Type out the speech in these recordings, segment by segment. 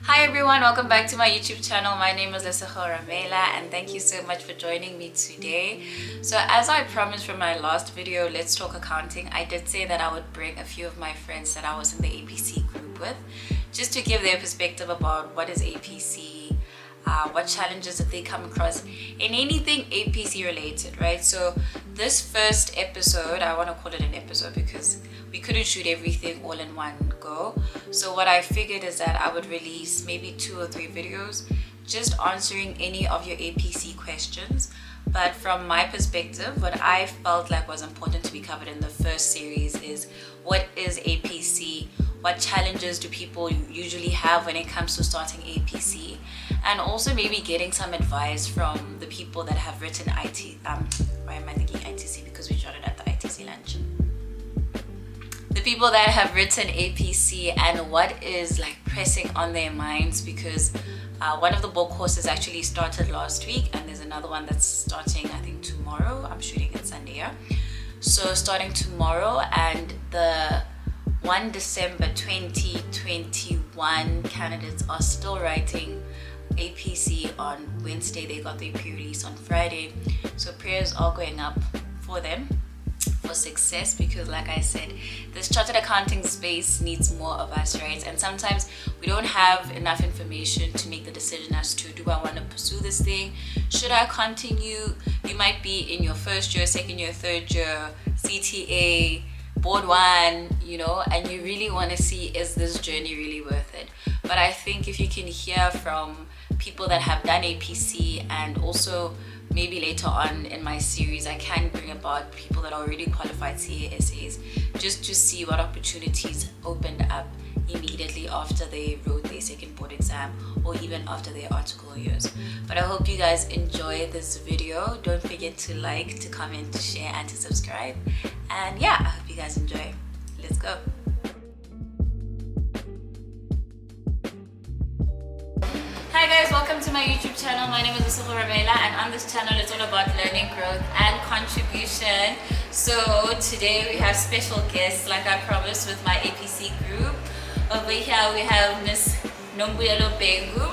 Hi everyone, welcome back to my YouTube channel. My name is Ramaila and thank you so much for joining me today. So as I promised from my last video, Let's Talk Accounting, I did say that I would bring a few of my friends that I was in the APC group with, just to give their perspective about what is APC, what challenges that they come across in anything APC related, right? So this first episode, I want to call it an episode because we couldn't shoot everything all in one go. So what I figured is that I would release maybe 2 or 3 videos just answering any of your APC questions. But from my perspective, what I felt like was important to be covered in the first series is what is APC, what challenges do people usually have when it comes to starting APC, and also maybe getting some advice from the people that have written IT. Why am I thinking ITC? Because we shot it at the ITC lunch. The people that have written APC and what is like pressing on their minds, because one of the bulk courses actually started last week and there's another one that's starting I think tomorrow. I'm shooting it Sunday, yeah? So starting tomorrow, and the 1 December 2021 candidates are still writing APC on Wednesday. They got their pre-release on Friday, so prayers are going up for them for success, because like I said, this chartered accounting space needs more of us, right? And sometimes we don't have enough information to make the decision as to, do I want to pursue this thing? Should I continue? You might be in your first year, second year, third year, CTA, board 1, you know, and you really want to see, is this journey really worth it? But I think if you can hear from people that have done APC, and also maybe later on in my series I can bring about people that are already qualified CASAs, just to see what opportunities opened up immediately after they wrote their second board exam, or even after their article years. But I hope you guys enjoy this video. Don't forget to like, to comment, to share, and to subscribe. And yeah, I hope you guys enjoy. Let's go. Hi guys, welcome to my YouTube channel. My name is Ramaila, and on this channel it's all about learning, growth, and contribution. So today we have special guests, like I promised, with my APC group. Over here we have Miss Nombuyelo Bengu,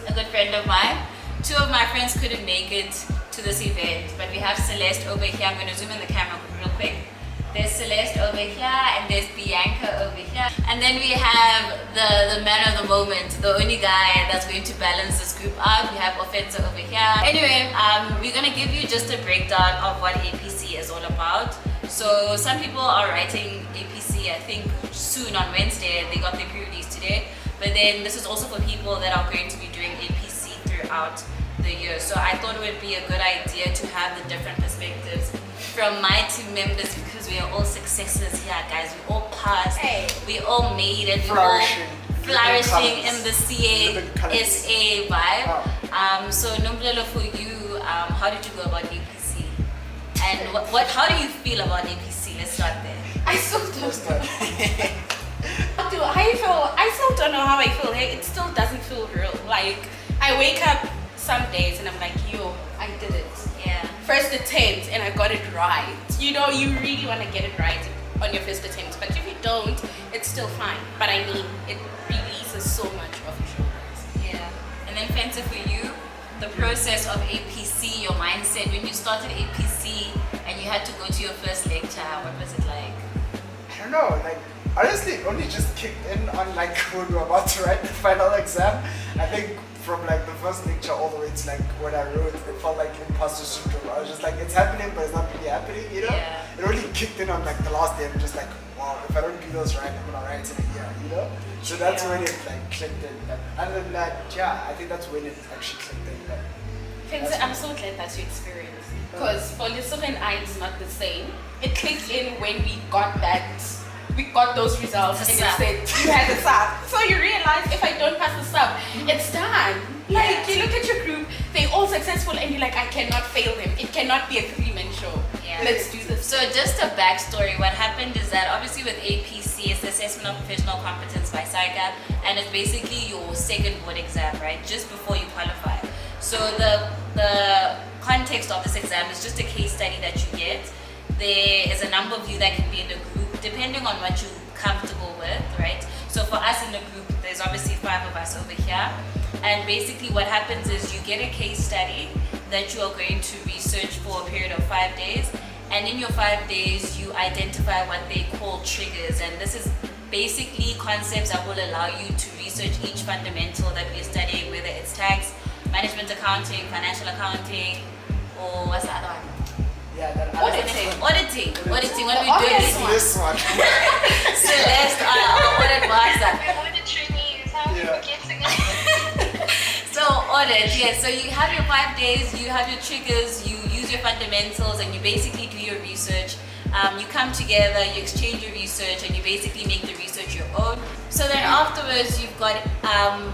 a good friend of mine. 2 of my friends couldn't make it to this event, but we have Celeste over here. I'm going to zoom in the camera real quick. There's Celeste over here, and there's Bianca over here. And then we have the man of the moment, the only guy that's going to balance this group out. We have Offensa over here. Anyway, we're going to give you just a breakdown of what APC is all about. So some people are writing APC, I think, soon on Wednesday. They got their pre-release today. But then this is also for people that are going to be doing APC throughout the year. So I thought it would be a good idea to have the different perspectives from my 2 members, because we are all successes here, guys. We all passed, we all made it, we're all flourishing in the CASA vibe. So Nombulelo, for you, how did you go about APC? And how do you feel about APC? Let's start there. I still don't know. I still don't know how I feel. It still doesn't feel real. Like, I wake up some days and I'm like, yo, I did it. Yeah. First attempt, and I got it right. You know, you really want to get it right on your first attempt. But if you don't, it's still fine. But I mean, it releases so much off your shoulders. Yeah. And then Fenta, for you, the process of APC, your mindset, when you started APC and you had to go to your first lecture, what was it like? I don't know, like, honestly, it only just kicked in on like when we were about to write the final exam. I think from like the first lecture all the way to like when I wrote, it felt like imposter syndrome. I was just like, it's happening, but it's not really happening, you know? Yeah. It only kicked in on like the last day. I'm just like, wow, if I don't do those right, I'm gonna write in a year, you know? So that's when it like clicked in. But other than that, yeah, I think that's when it actually clicked in. But I'm so glad that's your experience. Because for Lesotho and I, it's not the same. It clicked in when we got those results, and it said you had the sub. So you realize, if I don't pass the sub, it's done. Like, you look at your group, they're all successful, and you're like, I cannot fail them. It cannot be a 3-man show. Yeah. Let's do this. So just a backstory, what happened is that obviously with APC, it's the Assessment of Professional Competence by SAICA, and it's basically your second board exam, right? Just before you qualify. So the context of this exam is just a case study that you get. There is a number of you that can be in the group, depending on what you're comfortable with, right? So for us in the group, there's obviously 5 of us over here. And basically what happens is you get a case study that you are going to research for a period of 5 days. And in your 5 days, you identify what they call triggers. And this is basically concepts that will allow you to research each fundamental that we're studying, whether it's tax, management accounting, financial accounting, or what's the other one? Yeah, that Auditing. What are we doing this one. Celeste, our audit master. We're auditing you. How are you forgetting it? So audit, yeah. So you have your 5 days, you have your triggers, you use your fundamentals, and you basically do your research. You come together, you exchange your research, and you basically make the research your own. So then afterwards, you've got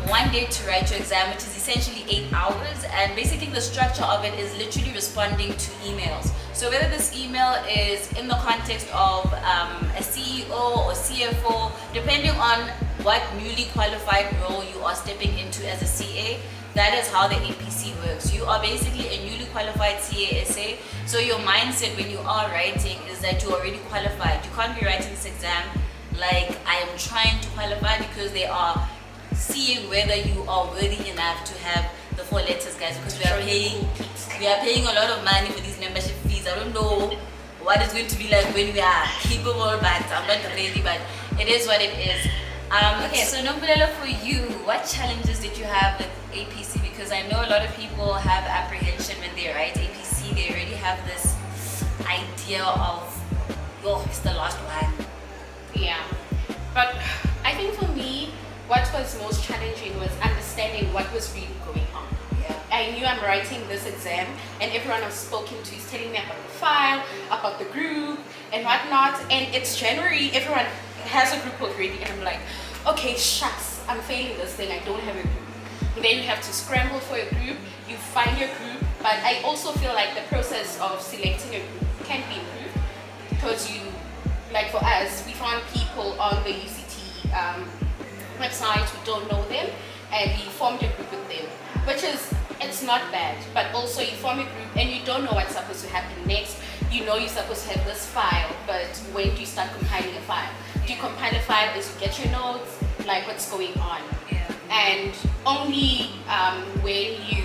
1 day to write your exam, which is essentially 8 hours. And basically the structure of it is literally responding to emails. So whether this email is in the context of a CEO or CFO, depending on what newly qualified role you are stepping into as a CA, that is how the APC works. You are basically a newly qualified CASA. So your mindset when you are writing is that you're already qualified. You can't be writing this exam like I am trying to qualify, because they are seeing whether you are worthy enough to have the 4 letters, guys, because we are paying a lot of money for these membership fees. I don't know what it's going to be like when we are capable, but I'm not ready, but it is what it is. Okay, so Nombulelo, for you, what challenges did you have with APC? Because I know a lot of people have apprehension when they write APC. They already have this idea of, oh, it's the last one. Yeah, but I think for me, what was most challenging was understanding what was really going on. Yeah. I knew I'm writing this exam, and everyone I've spoken to is telling me about the file, about the group, and whatnot. And it's January, everyone has a group already, and I'm like, okay, shucks, I'm failing this thing, I don't have a group. And then you have to scramble for a group, you find your group, but I also feel like the process of selecting a group can be improved, because you, like for us, we found people on the UCT website who don't know them, and we formed a group with them, which is, it's not bad, but also you form a group and you don't know what's supposed to happen next. You know you're supposed to have this file, but when do you start compiling a file? Do you compile a file as you get your notes, like what's going on? Yeah. And only when you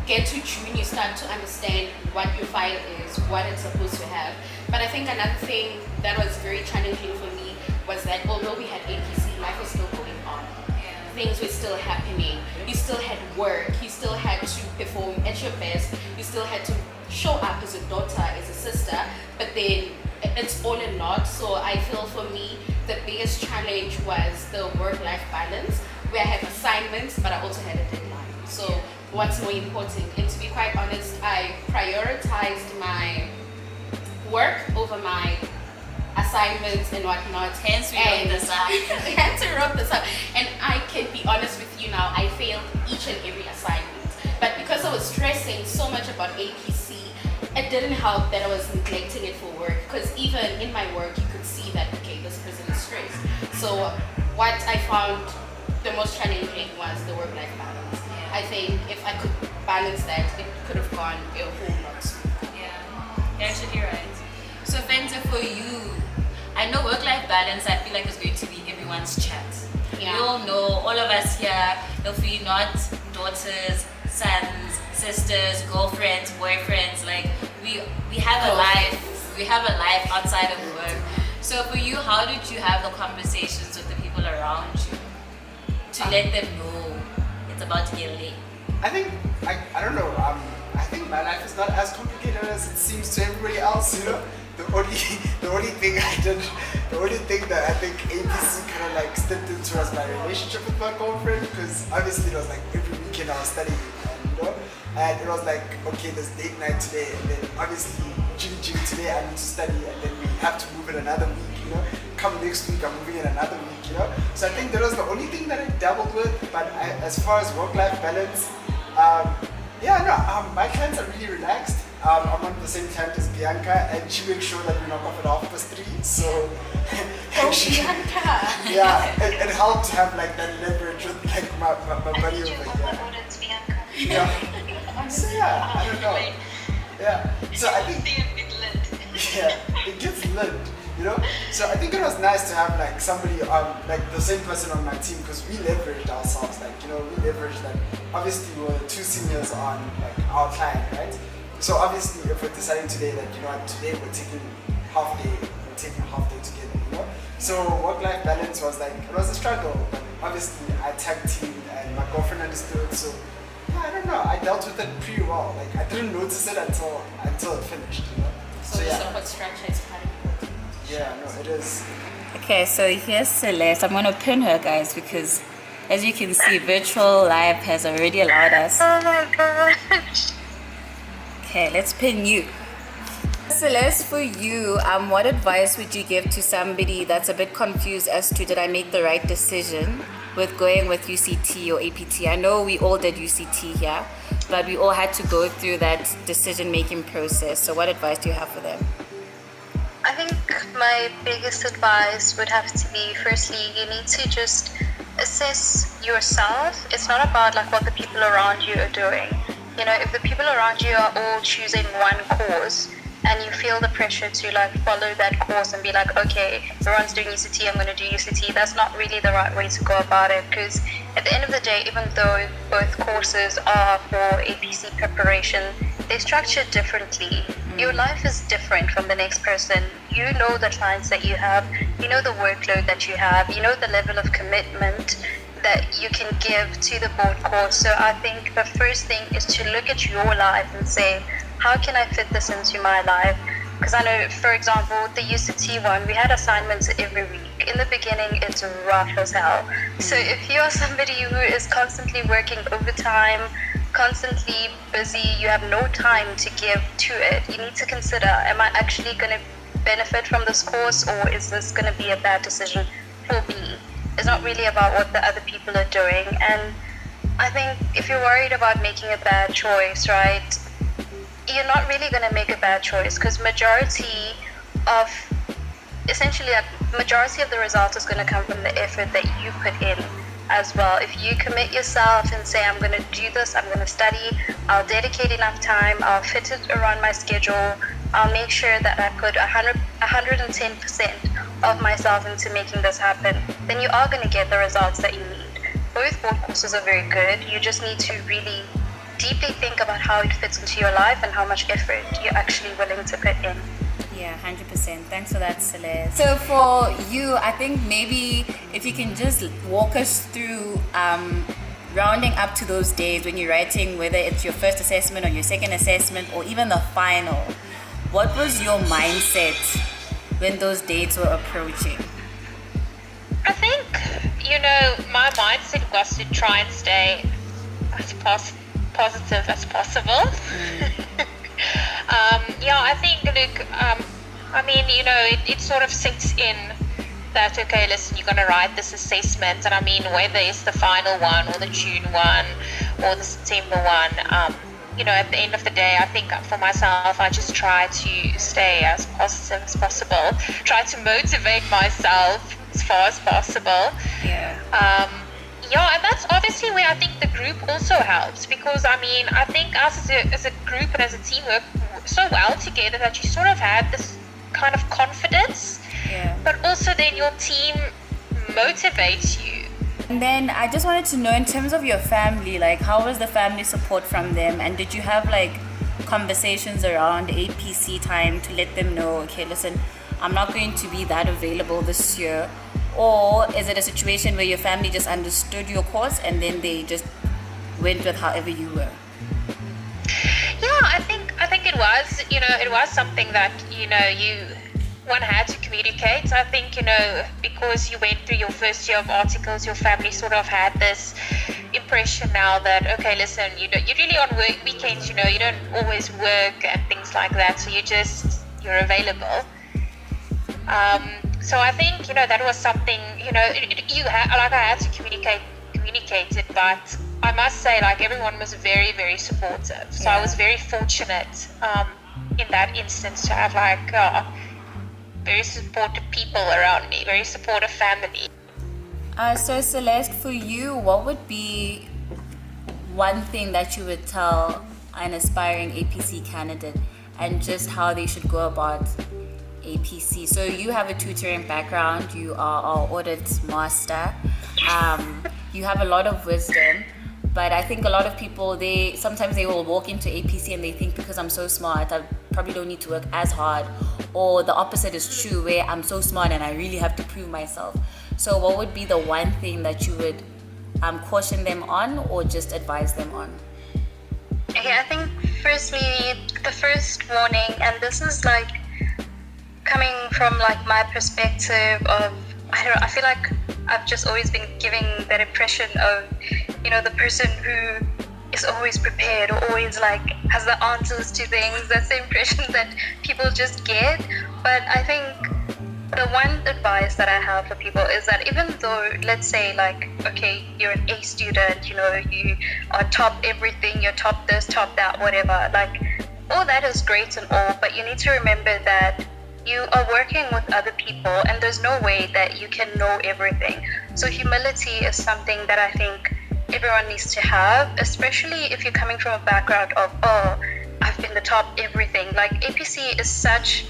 get to June, you start to understand what your file is, what it's supposed to have. But I think another thing that was very challenging for me was that although we had APC, life was still going on. Yeah. Things were still happening. You still had work. You still had to perform at your best. You still had to show up as a daughter, as a sister. But then it's all and not. So I feel for me, the biggest challenge was the work-life balance, where I had assignments, but I also had a deadline. So what's more important? And to be quite honest, I prioritized my work over my assignments and whatnot. Hence we wrote this up. Hence we wrote this up. And I can be honest with you now, I failed each and every assignment. But because I was stressing so much about APC, it didn't help that I was neglecting it for work. Because even in my work, you could see that, okay, this person is stressed. So what I found the most challenging was the work-life balance. Yeah. I think if I could balance that, it could have gone a whole lot smoother. Yeah, you're actually right. So Fenza, for you, I know work-life balance, I feel like is going to be everyone's chat. Yeah. We all know, all of us here, if we're not daughters, sons, sisters, girlfriends, boyfriends, like we have a life. We have a life outside of work. So for you, how did you have the conversations with the people around you to let them know it's about to get late? I think, I don't know, I think my life is not as complicated as it seems to everybody else, you know? The only thing that I think APC kind of like stepped into was my relationship with my girlfriend, because obviously it was like every weekend I was studying, and, you know? And it was like, okay, there's date night today, and then obviously Jimmy today I need to study, and then we have to move in another week, you know? Come next week I'm moving in another week, you know? So I think that was the only thing that I dabbled with, but as far as work-life balance, my clients are really relaxed. I'm on the same time as Bianca, and she makes sure that we knock off at 3:30. So, Bianca! Yeah, it helped to have like that leverage with like my buddy over here. Yeah. So yeah, I don't know. Yeah. So I think. Yeah, it gets lit. you know. So I think it was nice to have like somebody like the same person on my team, because we leveraged ourselves, like, you know, we leveraged that. Obviously we were two seniors on like our client, right? So obviously if we're deciding today that, you know what, today we're taking half day together, you know. So work-life balance was like, it was a struggle, but obviously I tag teamed and my girlfriend understood. So yeah, I don't know, I dealt with it pretty well. Like I didn't notice it until it finished, you know. So the yeah. support structure is quite important. Yeah, no, it is. Okay, so here's Celeste. I'm gonna pin her, guys, because as you can see, virtual live has already allowed us. Oh my gosh. Okay, let's pin you. Celeste, for you, what advice would you give to somebody that's a bit confused as to did I make the right decision with going with UCT or APT? I know we all did UCT here, but we all had to go through that decision-making process. So what advice do you have for them? I think my biggest advice would have to be, firstly, you need to just assess yourself. It's not about like what the people around you are doing. You know, if the people around you are all choosing one course and you feel the pressure to like follow that course and be like, okay, everyone's doing UCT, I'm going to do UCT, that's not really the right way to go about it, because at the end of the day, even though both courses are for APC preparation, they're structured differently. Your life is different from the next person. You know the clients that you have, you know the workload that you have, you know the level of commitment that you can give to the board course. So I think the first thing is to look at your life and say, how can I fit this into my life? Because I know, for example, the UCT one, we had assignments every week. In the beginning, it's rough as hell. So if you are somebody who is constantly working overtime, constantly busy, you have no time to give to it, you need to consider, am I actually going to benefit from this course, or is this going to be a bad decision for me? It's not really about what the other people are doing. And I think if you're worried about making a bad choice, right, you're not really going to make a bad choice, because majority of the result is going to come from the effort that you put in as well. If you commit yourself and say, I'm going to do this, I'm going to study, I'll dedicate enough time, I'll fit it around my schedule, I'll make sure that I put 110% of myself into making this happen, then you are going to get the results that you need. Both board courses are very good. You just need to really deeply think about how it fits into your life and how much effort you're actually willing to put in. Yeah, 100%. Thanks for that, Celeste. So for you, I think maybe if you can just walk us through rounding up to those days when you're writing, whether it's your first assessment or your second assessment or even the final, what was your mindset when those dates were approaching? I think, my mindset was to try and stay as positive as possible. I think, look, it sort of sinks in that, okay, listen, you're going to write this assessment, and whether it's the final one or the June one or the September one, at the end of the day, I think for myself, I just try to stay as positive as possible, try to motivate myself as far as possible. And that's obviously where I think the group also helps, because I think us as a group and as a team work so well together that you sort of had this kind of confidence, but also then your team motivates you. And then I just wanted to know, in terms of your family, like how was the family support from them, and did you have like conversations around APC time to let them know, okay, listen, I'm not going to be that available this year? Or is it a situation where your family just understood your course and then they just went with however you were? I think it was, it was something that, one had to communicate. I think, because you went through your first year of articles, your family sort of had this impression now that, okay, listen, you're really on work weekends, you don't always work and things like that. So you're available. So I think, that was something, I had to communicate it, but I must say, like, everyone was very, very supportive. So I was very fortunate in that instance to have, like, very supportive people around me, very supportive family. So Celeste, for you, what would be one thing that you would tell an aspiring APC candidate and just how they should go about APC. So you have a tutoring background, you are our audit master, you have a lot of wisdom, but I think a lot of people, sometimes they will walk into APC and they think because I'm so smart I probably don't need to work as hard, or the opposite is true where I'm so smart and I really have to prove myself. So what would be the one thing that you would caution them on or just advise them on? Okay, I think firstly, the first warning, and this is like coming from like my perspective of, I feel like I've just always been giving that impression of, you know, the person who is always prepared or always like has the answers to things. That's the impression that people just get. But I think the one advice that I have for people is that even though, let's say like, okay, you're an A student, you know, you are top everything, you're top this, top that, whatever, like all that is great and all, but you need to remember that you are working with other people and there's no way that you can know everything. So humility is something that I think everyone needs to have, especially if you're coming from a background of, oh, I've been the top everything. Like APC is such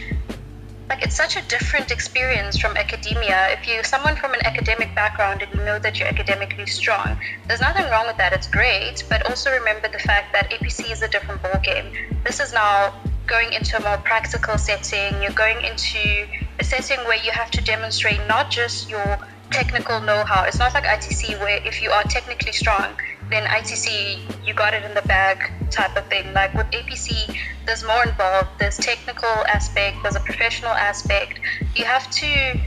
a different experience from academia. If you're someone from an academic background and you know that you're academically strong, there's nothing wrong with that, it's great, but also remember the fact that APC is a different ballgame. This is now going into a more practical setting. You're going into a setting where you have to demonstrate not just your technical know-how. It's not like ITC where if you are technically strong, then ITC, you got it in the bag type of thing. Like with APC, there's more involved. There's technical aspect, there's a professional aspect. You have to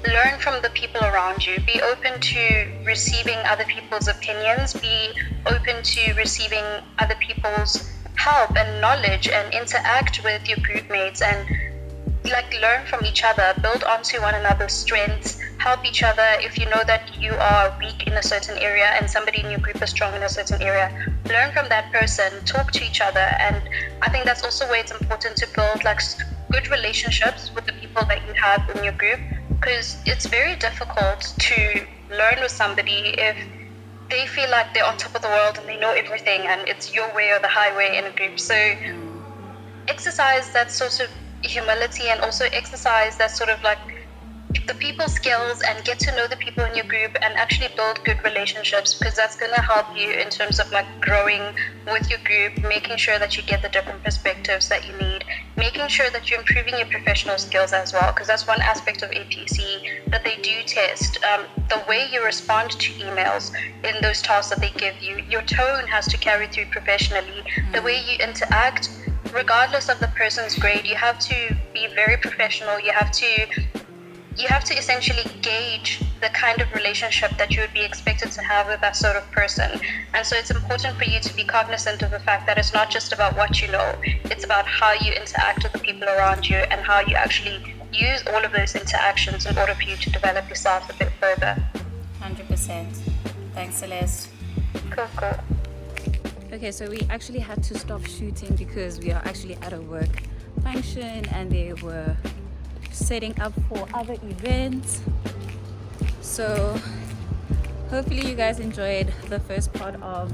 learn from the people around you. Be open to receiving other people's opinions. Be open to receiving other people's help and knowledge, and interact with your group mates and like learn from each other, build onto one another's strengths, help each other. If you know that you are weak in a certain area and somebody in your group is strong in a certain area, learn from that person, talk to each other. And I think that's also where it's important to build like good relationships with the people that you have in your group, because it's very difficult to learn with somebody if they feel like they're on top of the world and they know everything and it's your way or the highway in a group. So exercise that sort of humility and also exercise that sort of like the people skills and get to know the people in your group and actually build good relationships, because that's going to help you in terms of like growing with your group, making sure that you get the different perspectives that you need, making sure that you're improving your professional skills as well, because that's one aspect of APC that they do test. The way you respond to emails in those tasks that they give you, your tone has to carry through professionally. The way you interact, regardless of the person's grade, you have to be very professional. You have to essentially gauge the kind of relationship that you would be expected to have with that sort of person. And so it's important for you to be cognizant of the fact that it's not just about what you know, it's about how you interact with the people around you and how you actually use all of those interactions in order for you to develop yourself a bit further. 100%. Thanks, Celeste. Cool. Okay, so we actually had to stop shooting because we are actually at a work function and they were setting up for other events. So hopefully you guys enjoyed the first part of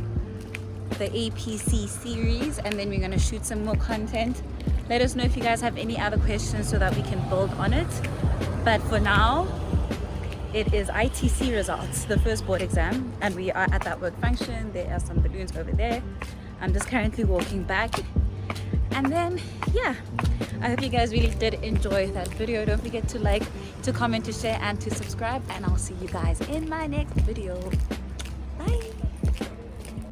the APC series, and then we're going to shoot some more content. Let us know if you guys have any other questions so that we can build on it. But for now, it is ITC results, the first board exam, and we are at that work function. There are some balloons over there. I'm just currently walking back. And then, yeah, I hope you guys really did enjoy that video. Don't forget to like, to comment, to share, and to subscribe. And I'll see you guys in my next video. Bye.